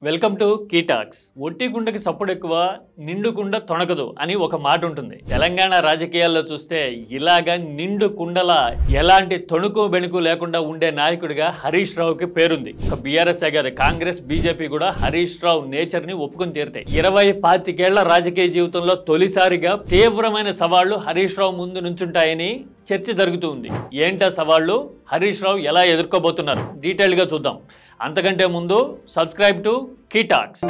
Welcome to key talks. ఒట్టి కుండకి సప్పుడు ఎక్కువ, నిండు కుండ తొణకదు అని ఒక మాట ఉంటుంది. తెలంగాణ రాజకీయాల్లో చూస్తే ఇలాగా నిండు కుండల ఎలాంటి తొణుకు బెణుకు లేకుండా ఉండే నాయకుడిగా హరీష్ రావుకి పేరుంది. ఒక బీఆర్ఎస్ కాదు, కాంగ్రెస్ బీజేపీ కూడా హరీష్ రావు నేచర్ ని ఒప్పుకొని తీరుతాయి. 20-25 ఏళ్ల రాజకీయ జీవితంలో తొలిసారిగా తీవ్రమైన సవాళ్లు హరీష్ రావు ముందు నుంచుంటాయని చర్చ జరుగుతుంది. ఏంటా సవాళ్లు, హరీష్ రావు ఎలా ఎదుర్కోబోతున్నారు, డీటెయిల్ గా చూద్దాం. అంతకంటే ముందు subscribe to key talks.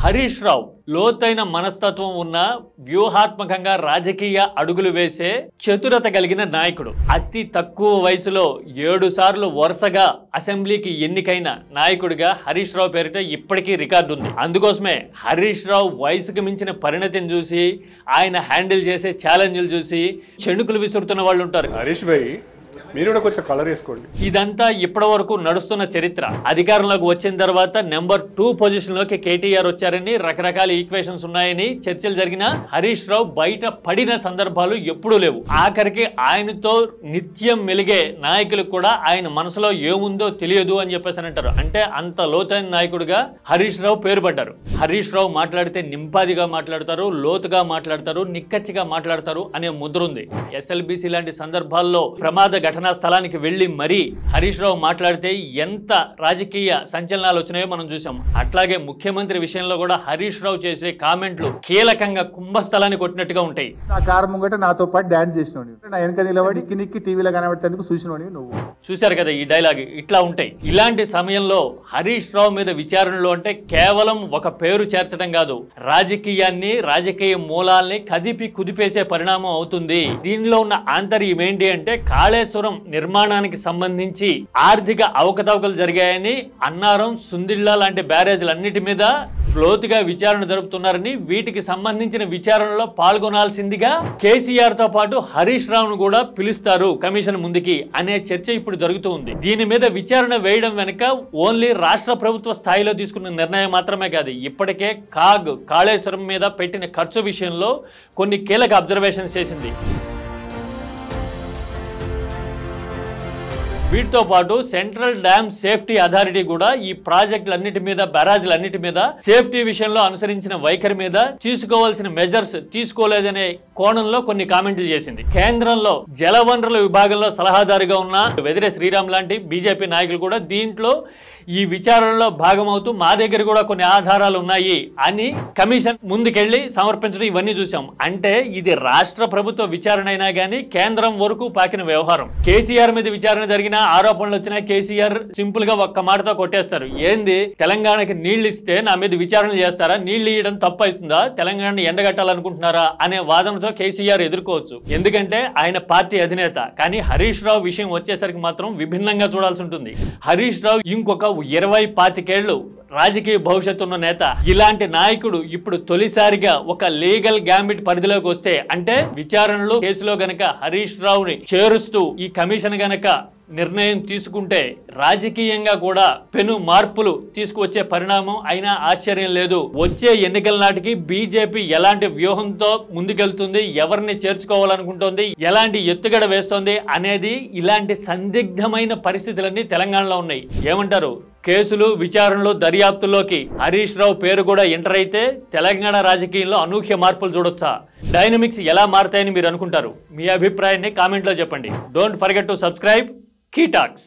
Harish Rao లోతైన మనస్తత్వం ఉన్న, వ్యూహాత్మకంగా రాజకీయ అడుగులు వేసే చతురత కలిగిన నాయకుడు. అతి తక్కువ వయసులో 7 సార్లు వరుసగా అసెంబ్లీకి ఎన్నికైన నాయకుడిగా హరీష్ రావు పేరిట ఇప్పటికీ రికార్డు ఉంది. అందుకోసమే హరీష్ రావు వయసుకు మించిన పరిణతిని చూసి, ఆయన హ్యాండిల్ చేసే ఛాలెంజ్లు చూసి చెణుకులు విసురుతున్న వాళ్ళు ఉంటారు. హరీష్ భాయ్, మీరు కూడా కొంచెం కలర్ వేసుకోండి. ఇదంతా ఇప్పటి వరకు నడుస్తున్న చరిత్ర. అధికారంలోకి వచ్చిన తర్వాత నెంబర్ 2 పొజిషన్ లోకి కేటీఆర్ వచ్చారని, రకరకాల ఈక్వేషన్స్ ఉన్నాయని చర్చలు జరిగిన హరీష్ రావు బయట పడిన సందర్భాలు ఎప్పుడూ లేవు. ఆఖరికి ఆయనతో నిత్యం మెలిగే నాయకులకు కూడా ఆయన మనసులో ఏముందో తెలియదు అని చెప్పేసి అంటారు. అంటే అంత లోతైన నాయకుడిగా హరీష్ రావు పేరు పడ్డారు. హరీష్ రావు మాట్లాడితే నింపాదిగా మాట్లాడతారు, లోతుగా మాట్లాడతారు, నిక్కచ్చిగా మాట్లాడతారు అనే ముద్ర ఉంది. ఎస్ఎల్బిసి లాంటి సందర్భాల్లో ప్రమాద ఘటనా స్థలానికి వెళ్లి మరీ హరీష్ రావు మాట్లాడితే ఎంత రాజకీయ సంచలనాలు వచ్చినాయో మనం చూసాం. అట్లాగే ముఖ్యమంత్రి విషయంలో కూడా హరీష్ రావు చేసే కామెంట్లు కీలకంగా కుంభస్థలాన్ని కొట్టినట్టుగా ఉంటాయి. నా కారు ముంగట నాతో పాటు డాన్స్ చేసినోడి, నా వెనక నిలబడి నిక్కి టీవీలో కనబడేందుకు చూసినోడి నువ్వు. చూశారు కదా ఈ డైలాగ్, ఇట్లా ఉంటాయి. ఇలాంటి సమయంలో హరీష్ రావు మీద విచారణలు అంటే కేవలం ఒక పేరు చేర్చడం కాదు, రాజకీయాన్ని, రాజకీయ మూలాల్ని కదిపి కుదిపేసే పరిణామం అవుతుంది. దీనిలో ఉన్న ఆంతర్యం ఏంటి అంటే, కాళేశ్వరం నిర్మాణానికి సంబంధించి ఆర్థిక అవకతవకలు జరిగాయని, అన్నారం, సుందిళ్ళ లాంటి బ్యారేజ్లన్నిటి మీద లోతుగా విచారణ జరుపుతున్నారని, వీటికి సంబంధించిన విచారణలో పాల్గొనాల్సిందిగా కేసీఆర్ తో పాటు హరీష్ రావును కూడా పిలుస్తారు కమిషన్ ముందుకి అనే చర్చ ఇప్పుడు జరుగుతూ ఉంది. దీని మీద విచారణ వేయడం వెనుక ఓన్లీ రాష్ట్ర ప్రభుత్వ స్థాయిలో తీసుకున్న నిర్ణయం మాత్రమే కాదు, ఇప్పటికే కాళేశ్వరం మీద పెట్టిన ఖర్చు విషయంలో కొన్ని కీలక అబ్జర్వేషన్స్ చేసింది. వీటితో పాటు సెంట్రల్ డ్యామ్ సేఫ్టీ అథారిటీ కూడా ఈ ప్రాజెక్టులన్నిటి మీద, బ్యారాజ్లన్నిటి మీద సేఫ్టీ విషయంలో అనుసరించిన వైఖరి మీద తీసుకోవాల్సిన మెజర్స్ తీసుకోలేదనే కోణంలో కొన్ని కామెంట్లు చేసింది. కేంద్రంలో జలవనరుల విభాగంలో సలహాదారుగా ఉన్న వెదిరే శ్రీరామ్ లాంటి బీజేపీ నాయకులు కూడా దీంట్లో ఈ విచారణలో భాగమవుతూ మా దగ్గర కూడా కొన్ని ఆధారాలు ఉన్నాయి అని కమిషన్ ముందుకెళ్లి సమర్పించడం ఇవన్నీ చూసాం. అంటే ఇది రాష్ట్ర ప్రభుత్వ విచారణ అయినా కానీ కేంద్రం వరకు పాకిన వ్యవహారం. కేసీఆర్ మీద విచారణ జరిగిన ఆరోపణలు వచ్చినా కేసీఆర్ సింపుల్ గా ఒక్క మాటతో కొట్టేస్తారు. ఏంది, తెలంగాణకి నీళ్లు ఇస్తే నా మీద విచారణ చేస్తారా, నీళ్లు ఇవ్వడం తప్పు అవుతుందా, తెలంగాణని ఎండగట్టాలనుకుంటున్నారా అనే వాదనతో కేసీఆర్ ఎదుర్కోవచ్చు, ఎందుకంటే ఆయన పార్టీ అధినేత. కానీ హరీష్ రావు విషయం వచ్చేసరికి మాత్రం విభిన్నంగా చూడాల్సి ఉంటుంది. హరీష్ రావు ఇంకొక 20-25 ఏళ్లు రాజకీయ భవిష్యత్తు ఉన్న నేత. ఇలాంటి నాయకుడు ఇప్పుడు తొలిసారిగా ఒక లీగల్ గ్యాంబిట్ పరిధిలోకి వస్తే, అంటే విచారణలో కేసులో గనక హరీష్ రావుని చేరుస్తూ ఈ కమిషన్ గనక నిర్ణయం తీసుకుంటే రాజకీయంగా కూడా పెను మార్పులు తీసుకువచ్చే పరిణామం అయినా ఆశ్చర్యం లేదు. వచ్చే ఎన్నికల నాటికి బీజేపీ ఎలాంటి వ్యూహంతో ముందుకెళ్తుంది, ఎవరిని చేర్చుకోవాలనుకుంటోంది, ఎలాంటి ఎత్తుగడ వేస్తోంది అనేది, ఇలాంటి సందిగ్ధమైన పరిస్థితులన్నీ తెలంగాణలో ఉన్నాయి. ఏమంటారు, కేసులు, విచారణలు, దర్యాప్తుల్లోకి హరీష్ రావు పేరు కూడా ఎంటర్ అయితే తెలంగాణ రాజకీయంలో అనూహ్య మార్పులు చూడొచ్చా? డైనమిక్స్ ఎలా మారుతాయని మీరు అనుకుంటారు? మీ అభిప్రాయాన్ని కామెంట్లో చెప్పండి. Don't forget to subscribe key talks.